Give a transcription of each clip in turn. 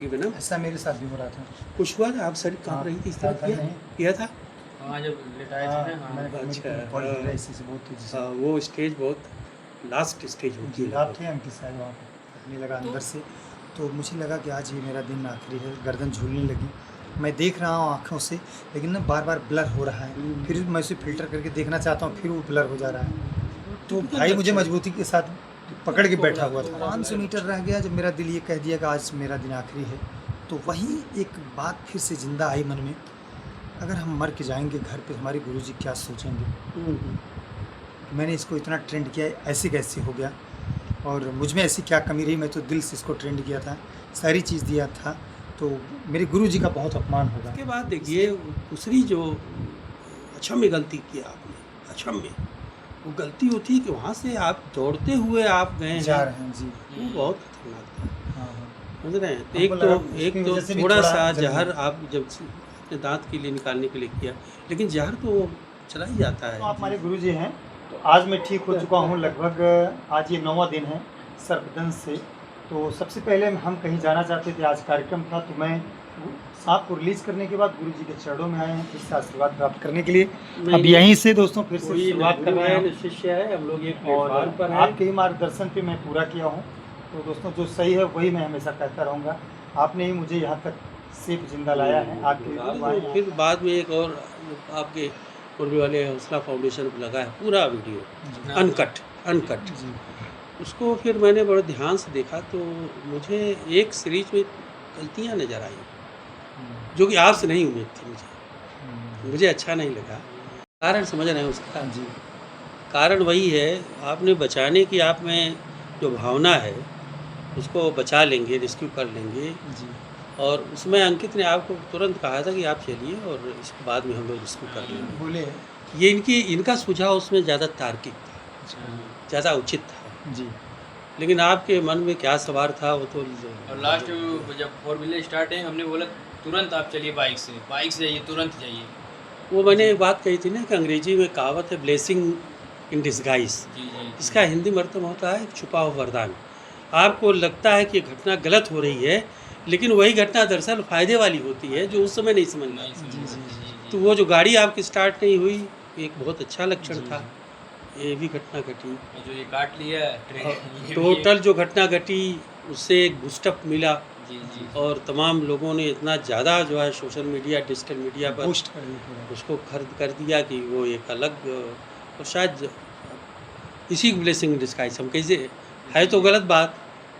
ना ऐसा मेरे साथ भी हो रहा था। कुछ हुआ था, आप सर काँप रही थी, इस तरह किया था? हाँ, जब लेटाए थे ना। हाँ, अच्छा, हाँ। इसी से बहुत तेजी से। हाँ, वो स्टेज बहुत लास्ट स्टेज होती है आप लगभग। थे अंकित साहब वहाँ पे, फटने लगा अंदर से, तो मुझे लगा कि आज ये मेरा दिन आखिरी है। गर्दन झूलने लगी, मैं देख रहा हूँ आँखों से, लेकिन ना बार बार ब्लर हो रहा है। फिर मैं उसे फ़िल्टर करके देखना चाहता हूँ, फिर वो ब्लर हो जा रहा है। तो भाई मुझे मजबूती के साथ पकड़ के बैठा हुआ था। 500 मीटर रह गया जब मेरा दिल ये कह दिया कि आज मेरा दिन आखिरी है, तो वहीं एक बात फिर से ज़िंदा आई मन में, अगर हम मर के जाएंगे घर पे हमारे गुरुजी क्या सोचेंगे। मैंने इसको इतना ट्रेंड किया, ऐसे कैसे हो गया, और मुझ में ऐसी क्या कमी रही, मैं तो दिल से इसको ट्रेंड किया था, सारी चीज़ दिया था, तो मेरे गुरुजी का बहुत अपमान होगा। उसके बाद देखिए दूसरी जो अक्षम में गलती की आपने, अक्षम में वो गलती होती है कि वहाँ से आप दौड़ते हुए आप गए जा हैं, रहे हैं जी। वो बहुत खतरनाक था। हाँ हाँ। समझ रहे हैं? तो हमको लगा एक उसकी तो वजह से भी थोड़ा थोड़ा सा जल्दी- जहर आप जब अपने दांत के लिए निकालने के लिए किया, लेकिन जहर तो चला ही जाता तो है। आप हमारे गुरुजी हैं, तो आज मैं ठीक हो चुका हूँ लगभग। आज ये 9वां दिन है सर्पदंश से। तो सबसे पहले हम कहीं जाना चाहते थे, आज कार्यक्रम था, तो मैं सांप को रिलीज करने के बाद गुरुजी के चरणों में आए हैं फिर से आशीर्वाद प्राप्त करने के लिए। अब यहीं से दोस्तों फिर से शुरुआत कर रहे हैं, शिष्य है, हम लोग एक और प्लेटफार्म पर हैं। आपके ही मार्गदर्शन पे मैं पूरा किया हूँ। तो दोस्तों जो सही है वही मैं हमेशा कहता रहूँगा। आपने ही मुझे यहाँ तक सेफ जिंदा लाया है। आपके तो फिर बाद में एक और आपके पूर्वी वाले हौसला फाउंडेशन पर लगा है पूरा वीडियो अनकट जी उसको फिर मैंने बड़े ध्यान से देखा, तो मुझे एक सीरीज में गलतियाँ नज़र आई जो कि आपसे नहीं उम्मीद थी। मुझे अच्छा नहीं लगा। कारण समझ रहे हैं उसका? जी कारण वही है, आपने बचाने की आप में जो भावना है उसको बचा लेंगे, रेस्क्यू कर लेंगे, जी और उसमें अंकित ने आपको तुरंत कहा था कि आप चलिए और इसके बाद में हम लोग रेस्क्यू कर लेंगे। बोले ये इनका सुझाव उसमें ज़्यादा तार्किक था, ज़्यादा उचित था, जी। लेकिन आपके मन में क्या सवार था वो तो। और लास्ट जब 4 व्हीलर स्टार्ट है, हमने बोला तुरंत आप चलिए बाइक से जाइए, तुरंत जाइए। वो मैंने एक बात कही थी ना कि अंग्रेजी में कहावत है ब्लेसिंग इन डिस्गाइज। जी जी। इसका हिंदी मतलब होता है छुपा हुआ वरदान। आपको लगता है कि घटना गलत हो रही है, लेकिन वही घटना दरअसल फ़ायदे वाली होती है जो उस समय नहीं समझ में आई। जी जी जी तो वो जो गाड़ी आपकी स्टार्ट नहीं हुई, एक बहुत अच्छा लक्षण था। ये भी घटना घटी, जो ये काट लिया ट्रेन, ये भी टोटल जो घटना घटी उससे एक बूस्टअप मिला, जी जी। और तमाम लोगों ने इतना ज़्यादा जो है सोशल मीडिया, डिजिटल मीडिया पर बूस्ट कर दिया पूरा। उसको खर्द कर दिया कि वो एक अलग, और शायद इसी ब्लेसिंग डिस्गाइज हम कैसे है तो गलत बात,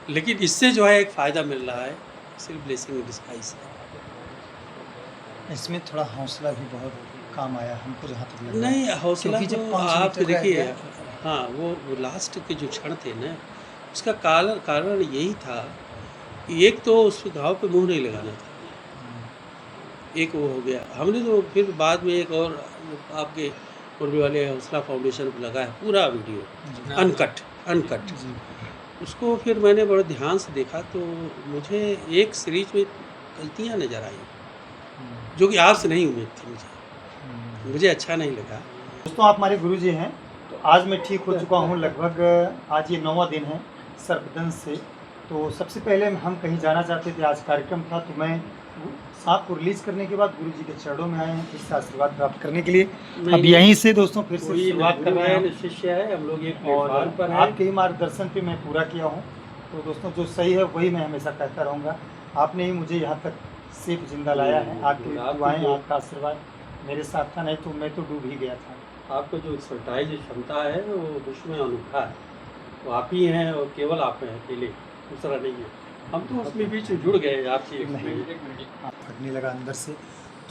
लेकिन इससे जो है एक फ़ायदा मिल रहा है, सिर्फ ब्लेसिंग डिस्गाइज है। इसमें थोड़ा हौसला भी बहुत काम आया हमको जहाँ तक लग रहा है। नहीं, हौसला क्योंकि जब तो 500 आप मीटर रह देखिए, गया, हाँ, वो लास्ट के जो क्षण थे ना, उसका कारण यही था कि एक तो उस घाव पे मुंह नहीं लगाना था, एक वो हो गया। हमने तो फिर बाद में एक और आपके पूर्वी वाले हौसला फाउंडेशन पर लगा है पूरा वीडियो अनकट जी उसको फिर मैंने बड़े ध्यान से देखा, तो मुझे एक सीरीज में गलतियाँ नज़र आई जो कि आपसे नहीं उम्मीद थी। मुझे अच्छा नहीं लगा। दोस्तों आप हमारे गुरुजी हैं, तो आज मैं ठीक हो चुका हूँ लगभग। आज ये 9वां दिन है सर्पदंश से। तो सबसे पहले हम कहीं जाना चाहते थे, आज कार्यक्रम था, तो मैं सांप को रिलीज करने के बाद गुरुजी के चरणों में आए हैं फिर से आशीर्वाद प्राप्त करने के लिए। अब यहीं से दोस्तों फिर से शुरुआत कर रहे हैं, शिष्य है, हम लोग एक और प्लेटफार्म पर हैं। आपके ही मार्गदर्शन पे मैं पूरा किया हूँ। तो दोस्तों जो सही है वही मैं हमेशा कहता रहूँगा। आपने ही मुझे यहाँ तक सेफ जिंदा लाया है। आपकी दुआएं, आपका आशीर्वाद मेरे साथ था, नहीं तो मैं तो डूब ही गया था। आपको जो एक्सपर्टाइज क्षमता है वो विश्व में अनूठा है, वो आप ही हैं और केवल आप हैं अकेले, दूसरा नहीं है। हम तो उसमें बीच में जुड़ गए आपकी नहीं। एक्सपीरियंस। फटने लगा अंदर से,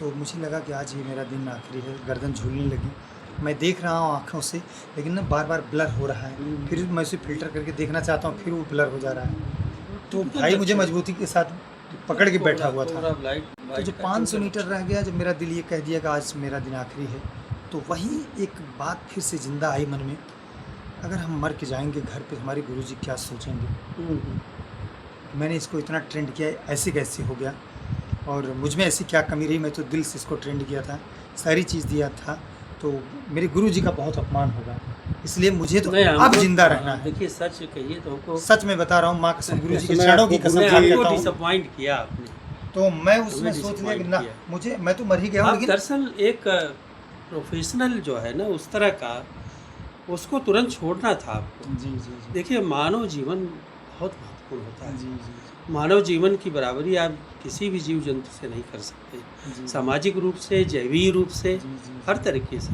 तो मुझे लगा कि आज ये मेरा दिन आखिरी है। गर्दन झूलने लगी, मैं देख रहा हूँ आँखों से, लेकिन ना बार बार ब्लर हो रहा है। फिर मैं उसे फ़िल्टर करके देखना चाहता हूँ, फिर वो ब्लर हो जा रहा है। तो भाई मुझे मजबूती के साथ पकड़ के बैठा हुआ था। तो जब 500 मीटर रह गया जब मेरा दिल ये कह दिया कि आज मेरा दिन आखिरी है, तो वहीं एक बात फिर से ज़िंदा आई मन में, अगर हम मर के जाएंगे घर पे हमारे गुरुजी क्या सोचेंगे। मैंने इसको इतना ट्रेंड किया, ऐसे कैसे हो गया, और मुझ में ऐसी क्या कमी रही, मैं तो दिल से इसको ट्रेंड किया था, सारी चीज़ दिया था, तो मेरे गुरुजी का बहुत अपमान होगा। इसलिए मुझे तो नहीं, अब हमको- जिंदा रहना है। देखिए सच कहिए तो हमको सच में बता रहा हूँ, माँ कसम, गुरु जी के मैं चरणों की आपको- कसम मैं खा के आपको कहता हूँ। डिसअपॉइंट किया आपने। तो मैं उसमें हमें सोच लिया कि disappoint ना, किया। मुझे, मैं तो मर ही गया हूँ, अब लेकिन दरअसल एक प्रोफेशनल जो है ना उस तरह का, उसको तुरंत छोड़ना था आपको। जी जी जी देखिए मानव जीवन बहुत महत्वपूर्ण होता है। जी जी मानव जीवन की बराबरी आप किसी भी जीव जंतु से नहीं कर सकते, जी सामाजिक रूप से, जैवीय रूप से, जी जी हर तरीके से।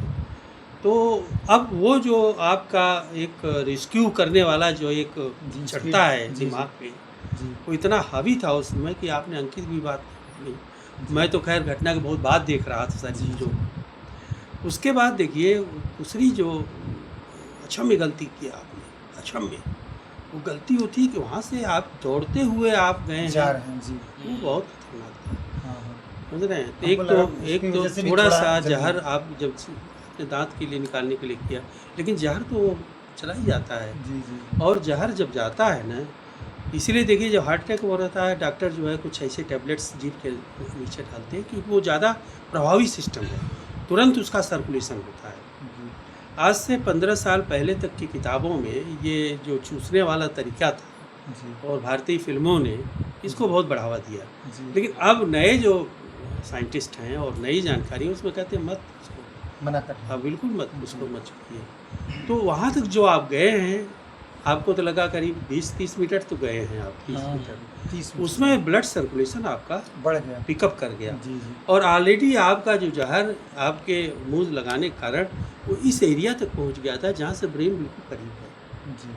तो अब वो जो आपका एक रेस्क्यू करने वाला जो एक जी, चढ़ता speed, है जी, दिमाग पे, जी वो इतना हावी था उस समय कि आपने अंकित भी बात नहीं। जी। मैं तो खैर घटना के बहुत बाद देख रहा था सारी जी, चीज़ों को। उसके बाद देखिए दूसरी जो अक्षम्य गलती की आपने, अक्षम्य, वो गलती वो थी कि वहाँ से आप दौड़ते हुए आप गए जा हैं, रहे हैं जी। वो बहुत खतरनाक था। हाँ हाँ। समझ रहे हैं? तो हमको लगा उसकी एक तो वजह से भी थोड़ा थोड़ा सा जल्दी- जहर आप जब अपने दांत के लिए निकालने के लिए किया, लेकिन जहर तो चला ही जाता है। जी जी और जहर जब जाता है ना, इसीलिए देखिए जब हार्ट अटैक हो रहता है, डॉक्टर जो है कुछ ऐसे टैबलेट्स जीभ के नीचे डालते हैं कि वो ज़्यादा प्रभावी सिस्टम है, तुरंत उसका सर्कुलेशन होता है। जी आज से 15 साल पहले तक की किताबों में ये जो चूसने वाला तरीका था, जी और भारतीय फिल्मों ने इसको बहुत बढ़ावा दिया। जी। लेकिन अब नए जो साइंटिस्ट हैं और नई जानकारी है उसमें कहते हैं मत उसको, मना कर रहे हाँ हैं। बिल्कुल मत उसको मत छूइए। तो वहाँ तक जो आप गए हैं, आपको तो लगा करीब 20-30 मीटर तो गए हैं आप, 30 हाँ, मीटर। 30 उसमें ब्लड सर्कुलेशन आपका बढ़ गया। पिकअप कर गया, जी जी और ऑलरेडी आपका जो जहर आपके मुंह लगाने के कारण वो इस एरिया तक पहुंच गया था जहाँ से ब्रेन बिल्कुल करीब है। जी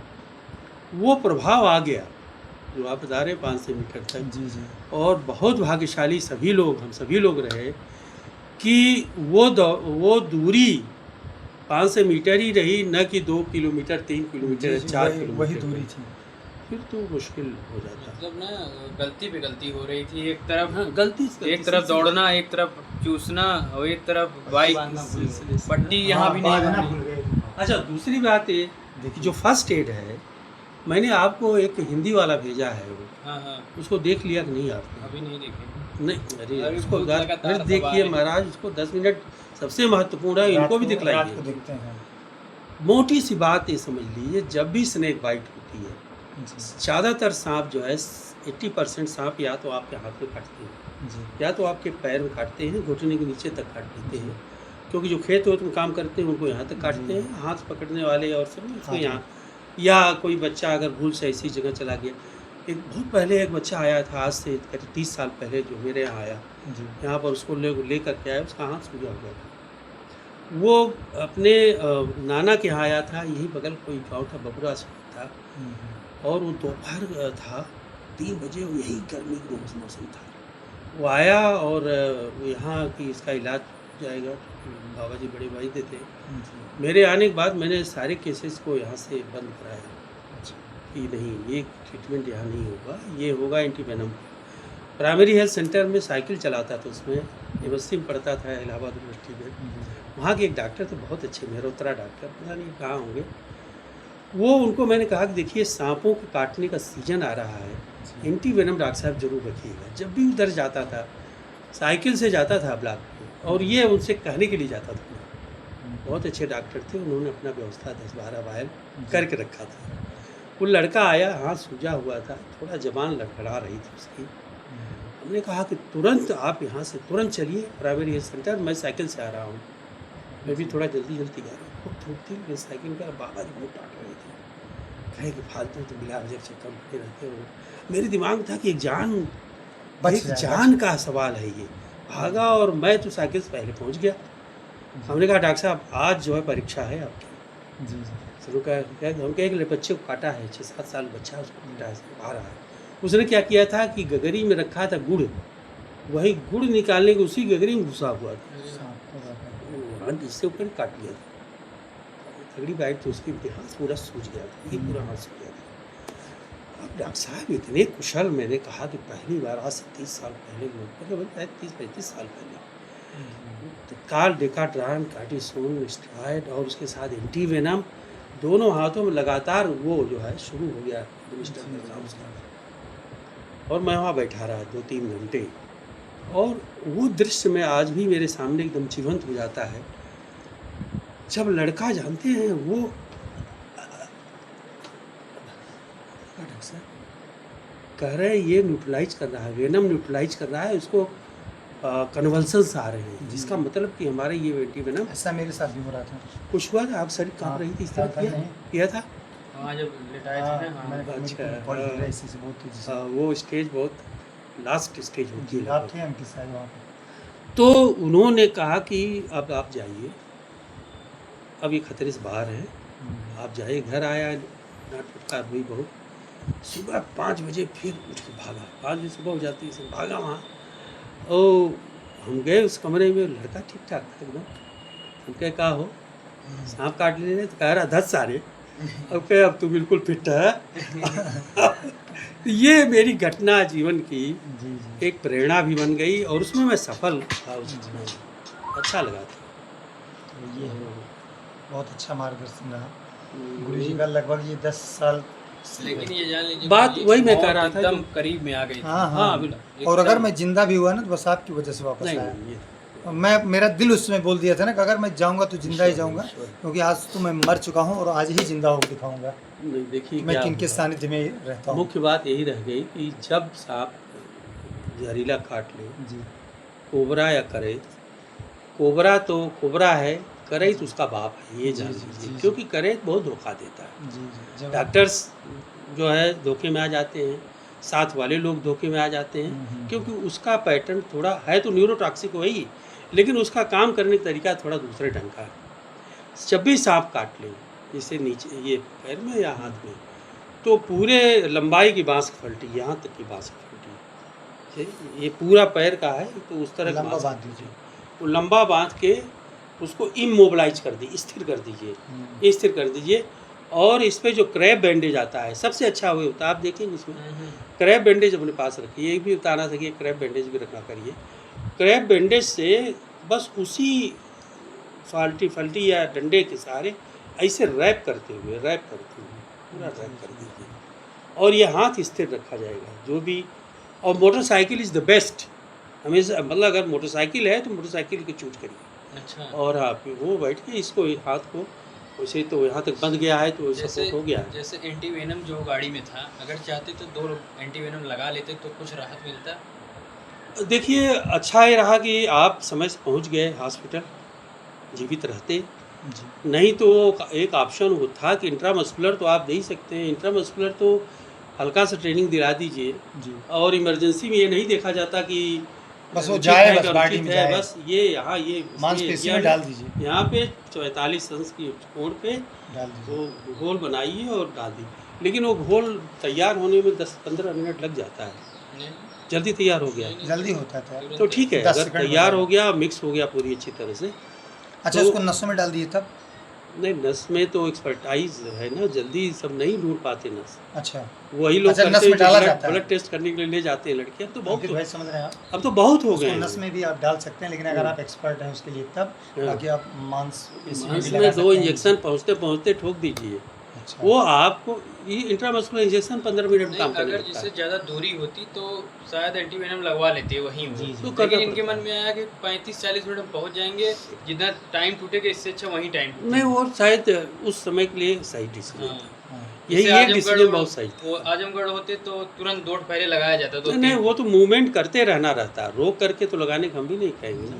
वो प्रभाव आ गया जो आप बता रहे हैं 500 मीटर तक। जी जी और बहुत भाग्यशाली सभी लोग, हम सभी लोग रहे कि वो दूरी 500 मीटर ही रही, न कि 2 किलोमीटर, 3 किलोमीटर, जी, 4 वही किलोमीटर। दूरी थी। फिर तो मुश्किल हो जाता। मतलब ना गलती पे गलती हो रही थी। एक तरफ हाँ, गलती एक तरफ दौड़ना, एक तरफ चूसना, और एक तरफ बाइक पट्टी यहाँ भी बांधना नहीं भूल बनी। गए। अच्छा दूसरी बात ये देखिए। जो फर्स्ट एड है, मैंने आपको एक हिंदी वाला भेजा है, वो हाँ हाँ, उसको देख लिया कि नहीं आपने? अभी नहीं देखे। नहीं, अरे अभी उसको बहुत लगातार अरे देखिए सवाल है। महाराज, उसको 10 मिनट सबसे महत्वपूर्ण है, इनको भी रात को दिखलाइए। देखते हैं। मोटी सी बात ये समझ लीजिए, जब भी स्नेक बाइट होती है, जी ज़्यादातर सांप जो है 80% सांप या तो आपके हाथ में काटते हैं, जी या तो आपके पैर में काटते हैं, घुटने के नीचे तक काट देते हैं, क्योंकि जो खेत वेत में काम करते हैं उनको यहाँ तक काटते हैं, हाथ पकड़ने वाले और सब उसको हाँ जी। यहाँ, या कोई बच्चा अगर भूल से ऐसी जगह चला गया। एक बहुत पहले एक बच्चा आया था, आज से करीब 30 साल पहले, जो मेरे यहाँ आया, जी यहाँ पर उसको ले करके आया, उसका हाथ सूजा हुआ था। वो अपने नाना के यहाँ आया था, यही बगल कोई गाँव था, बबुरा से था, और वो दोपहर था 3 बजे, और यही गर्मी का मौसम था। वो आया और यहाँ कि इसका इलाज हो जाएगा, बाबा जी बड़े वैद्य थे। मेरे आने के बाद मैंने सारे केसेस को यहाँ से बंद कराया कि नहीं, ये ट्रीटमेंट यहाँ नहीं होगा, ये होगा एंटीवेनम। प्राइमरी हेल्थ सेंटर में साइकिल चलाता था, उसमें यूनिवर्सिटी में पढ़ता था, इलाहाबाद यूनिवर्सिटी में। वहाँ के एक डॉक्टर थे बहुत अच्छे, मेहरोत्रा डॉक्टर, पता नहीं कहाँ होंगे। वो उनको मैंने कहा कि देखिए सांपों को काटने का सीजन आ रहा है, एंटीवेनम डॉक्टर साहब जरूर रखिएगा। जब भी उधर जाता था, साइकिल से जाता था ब्लॉक में, और ये उनसे कहने के लिए जाता था। बहुत अच्छे डॉक्टर थे, उन्होंने अपना व्यवस्था 10-12 वायल करके रखा था। वो लड़का आया, हाथ सूजा हुआ था, थोड़ा जबान लड़खड़ा रही थी उसकी। हमने कहा कि तुरंत आप यहाँ से तुरंत चलिए प्राइमरी हेल्थ सेंटर, मैं साइकिल से आ रहा हूँ। मैं भी थोड़ा जल्दी जल्दी गया, खूब धूप थी, लेकिन साइकिल का बाबा जी बहुत डांट रहे थे, कहे कि फालतू तो बिला वजह चक्कर खड़े रहते हो। मेरे दिमाग में था कि एक जान का सवाल है ये। भागा और मैं तो साइकिल से पहले पहुँच गया। हमने कहा डॉक्टर साहब आज जो है परीक्षा है आपकी। जी शुरू का हम कहे कि बच्चे को काटा है, 6-7 साल बच्चा है, उसको काटा है, आ रहा है। उसने क्या किया था कि गगरी में रखा था गुड़, वही गुड़ निकालने के उसी गगरी में घुसा हुआ था, हाथ इससे ऊपर काट लिया था। तगड़ी बाइट तो उसकी हाथ पूरा सूज गया था, ये पूरा हाथ सूज गया था। अब डॉक्टर साहब इतने कुशल, मैंने कहा कि पहली बार आज से 30 साल पहले, मतलब 30-35 साल पहले, तत्काल डेकाड्रान, कार्टिसोन, स्टेरॉइड और उसके साथ एंटीवेनम दोनों हाथों में लगातार वो जो है शुरू हो गया एडमिनिस्टर करना उसका। और मैं वहाँ बैठा रहा 2-3 घंटे, और वो दृश्य में आज भी मेरे सामने एकदम जीवंत हो जाता है। जब लड़का जानते हैं वो सर? कह रहे हैं ये न्यूट्रलाइज कर रहा है, वेनम न्यूट्रलाइज कर रहा है, उसको कन्वल्सन्स आ रहे हैं, जिसका मतलब कि हमारे ये एंटी वेनम ऐसा मेरे साथ भी हो रहा था। कुछ हुआ था, आप शरीर काँप रही थी, इस तरह हाँ, किया नहीं। किया था। हाँ जब लेटाए थे ना, हाँ मैंने कहा अच्छा, मेरे को बॉडी गिरा इसी से बहुत तेजी से। वो स्टेज बहुत लास्ट स्टेज होती जी, है आप लगभग। थे उनके साथ वहाँ पे? तो उन्होंने कहा कि अब आप जाइए, अब ये खतरे से बाहर है, आप जाइए। घर आया, डांट फटकार हुई बहुत। सुबह 5 बजे फिर उठ के भागा, 5 बजे सुबह हो जाती है, सब भागा वहाँ। और हम गए उस कमरे में, लड़का ठीक ठाक था एकदम। हम कहे कहा हो, सांप काट ले रहे? तो कह रहा 10 सारे। अब कहे अब तो बिल्कुल फिट है। ये मेरी घटना जीवन की जी, जी। एक प्रेरणा भी बन गई, और उसमें मैं सफल था उस घटना में, अच्छा लगा था। तो ये है, बहुत अच्छा मार्गदर्शन रहा। हम्म, गुरु जी का लगभग ये 10 साल। लेकिन ये जान लीजिए बात कि वही मैं मौत कह रहा था एकदम जो- करीब में आ गई थी। हाँ, हाँ, हाँ। बिल्कुल। और अगर एकदम। मैं जिंदा भी हुआ ना तो बस आपकी वजह से वापस नहीं आया। नहीं, ये और मेरा दिल उसमें बोल दिया था ना कि अगर मैं जाऊंगा तो जिंदा ही ईश्वर, जाऊंगा, ईश्वर। क्योंकि आज तो मैं मर चुका हूँ और आज ही जिंदा होकर दिखाऊंगा नहीं, देखिए मैं क्या किनके हुआ। सानिध्य में रहता हूँ। मुख्य बात यही रह गई कि जब सांप जहरीला काट ले, जी, कोबरा या करे, कोबरा तो कोबरा है, करे तो उसका बाप है, ये जी, जान जी, लीजिए, जी, क्योंकि करे बहुत धोखा देता है। जी, जी। जब डॉक्टर्स जो है धोखे में आ जाते हैं, साथ वाले लोग धोखे में आ जाते हैं, क्योंकि उसका पैटर्न थोड़ा है तो न्यूरोटॉक्सिक वही, लेकिन उसका काम करने का तरीका थोड़ा दूसरे ढंग का है। जब भी सांप काट ले, जैसे नीचे ये पैर में या हाथ में, तो पूरे लंबाई की बांस की फलटी, यहाँ तक की बांस की फलटी, ये पूरा पैर का है, तो उस तरह की लंबा बांस की बांध फलटी। दीजिए। वो लंबा बांध के उसको इमोबिलाइज कर दीजिए, स्थिर कर दीजिए, स्थिर कर दीजिए। और इस पे जो क्रैब बैंडेज आता है, सबसे अच्छा वही होता है, आप देखेंगे उसमें क्रैब बैंडेज अपने पास रखिए, एक भी उतारना सकिए, क्रैब बैंडेज भी रखना करिए। क्रैब बैंडेज से बस उसी फल्टी या डंडे के सहारे ऐसे रैप करते हुए पूरा रैप कर दीजिए, और ये हाथ स्थिर रखा जाएगा जो भी। और मोटरसाइकिल इज़ द बेस्ट, हमेशा मतलब अगर मोटरसाइकिल है तो मोटरसाइकिल की चूज करिए, अच्छा, और आप वो बैठ के इसको हाथ को वैसे, तो यहाँ तक बंध गया है तो जैसे सपोर्ट हो गया है। जैसे एंटी वेनम जो गाड़ी में था, अगर चाहते तो 2 एंटी वेनम लगा लेते तो कुछ राहत मिलता। देखिए अच्छा ये रहा कि आप समय से पहुँच गए हॉस्पिटल, जीवित रहते। जी, नहीं तो एक ऑप्शन वो था कि इंट्रामस्कुलर तो आप दे ही सकते हैं, इंट्रामस्कुलर तो हल्का सा ट्रेनिंग दिला दीजिए, जी। और इमरजेंसी में ये नहीं देखा जाता कि बस वो उचित जाए, है बस कि बॉडी अनुचित में है, जाए। बस ये यहाँ ये मांसपेशी ये में डाल दीजिए, यहाँ पे 44 अंश की कोण पे डाल दीजिए। वो घोल बनाइए और डाल दी। लेकिन वो घोल तैयार होने में 10-15 मिनट लग जाता है, नहीं, जल्दी तैयार हो गया जल्दी होता था। तुरंत तो ठीक है। 10 अगर सेकंड में तैयार बना। हो गया, मिक्स हो गया पूरी अच्छी तरह से, अच्छा, तो- उसको नसों में डाल दिए तब? नहीं नस में तो एक्सपर्टाइज है ना, जल्दी सब नहीं ढूंढ पाते नस, अच्छा, वही लोग अच्छा, नस करते हैं में जो डाला ब्लड जाता है। ब्लड टेस्ट करने के लिए ले जाते हैं लड़के। अब तो बहुत अंकित भाई समझ रहे हैं आप? अब तो बहुत हो उसको गए नस हैं। में भी आप डाल सकते हैं, लेकिन अगर आप एक्सपर्ट हैं उसके लिए तब, हाँ। बाकी आप मांसपेशी में मांस भी में लगा 2 सकते हैं। इंजेक्शन पहुँचते पहुँचते ठोक दीजिए, अच्छा, वो आपको ये इंट्रामस्कुलर इंजेक्शन 15 मिनट में नहीं, काम करने अगर लगता जिससे है। ज़्यादा दूरी होती तो शायद एंटी वेनम लगवा लेते वहीं वो। जी, जी। तो करना लेकिन इनके पड़ता मन में आया कि 35-40 मिनट में पहुंच जाएंगे, जितना टाइम टूटेगा इससे अच्छा वहीं टाइम नहीं, वो शायद उस समय के लिए सही डिसीजन हाँ। था, हाँ। यही जैसे एक डिसीजन बहुत सही वो था। आजमगढ़ होते तो तुरंत दौड़ पहले लगाया जाता तो नहीं वो तो मूवमेंट करते रहना रहता है, रोक करके तो लगाने का हम भी नहीं कहेंगे ना।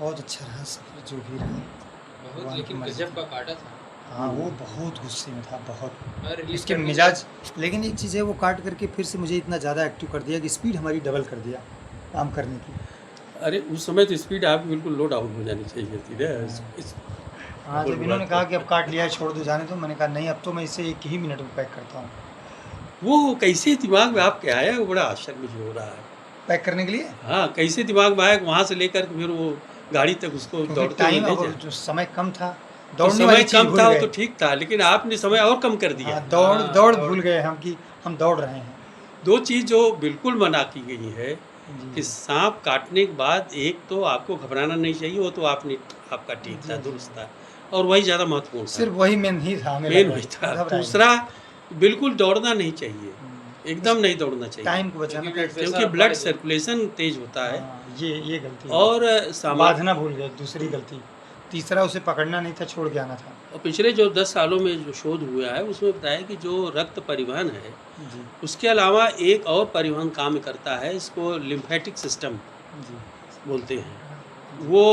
बहुत अच्छा रहा सफर जो भी रहा। बहुत, भगवान की लेकिन मर्जी गजब थी। का काटा था। हाँ, वो बहुत गुस्से में था, बहुत। और रिलीज उसके मिजाज, लेकिन एक चीज़ है, वो काट करके फिर से मुझे इतना ज़्यादा एक्टिव कर दिया कि स्पीड हमारी डबल कर दिया काम करने की। अरे उस समय तो स्पीड आपकी बिल्कुल लो डाउन हो जानी चाहिए थी ना। हाँ, जब इन्होंने कहा कि अब काट लिया है छोड़ दो जाने, तो मैंने कहा नहीं, अब तो मैं इसे 1 ही मिनट में पैक करता हूँ। वो कैसे दिमाग में आपके आया, वो बड़ा आश्चर्य मुझे हो रहा है। पैक करने के लिए, हाँ, कैसे दिमाग में आया, वहाँ से लेकर के फिर वो गाड़ी तक उसको क्योंकि दौड़ते हुए टाइम ले और जाए। जो समय कम था, तो दौड़ने समय वाली चीज़ कम भूल था वो गए। तो ठीक था, लेकिन आपने समय और कम कर दिया। हाँ, दौड़ हाँ, दौड़ दौड़। भूल गए हम कि हम दौड़ रहे हैं। 2 चीज़ जो बिल्कुल मना की गई है जी। कि सांप काटने के बाद एक तो आपको घबराना नहीं चाहिए, वो तो आपका ठीक था, जी, जी। दुरुस्त था, और वही ज़्यादा महत्वपूर्ण था, सिर्फ वही मेन ही था, हमें मेन लगा। वही था। घबराए दूसरा बिल्कुल दौड़ना नहीं चाहिए, नहीं। एकदम नहीं दौड़ना चाहिए, टाइम को बचाना क्योंकि था। क्योंकि ब्लड सर्कुलेशन तेज होता है। हाँ, ये गलती है। और सामान बांधना भूल गए, दूसरी गलती। तीसरा, उसे पकड़ना नहीं था, छोड़ के आना था। और पिछले जो 10 सालों में जो शोध हुआ है उसमें बताया कि जो रक्त परिवहन है जी उसके अलावा एक और परिवहन काम करता है, इसको लिम्फेटिक सिस्टम जी बोलते हैं। वो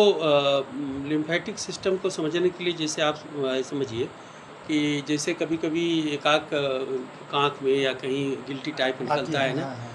लिम्फेटिक सिस्टम को समझने के लिए जैसे आप समझिए कि जैसे कभी-कभी एक आँख आँख में या कहीं गिल्टी टाइप निकलता है ना, हाँ हाँ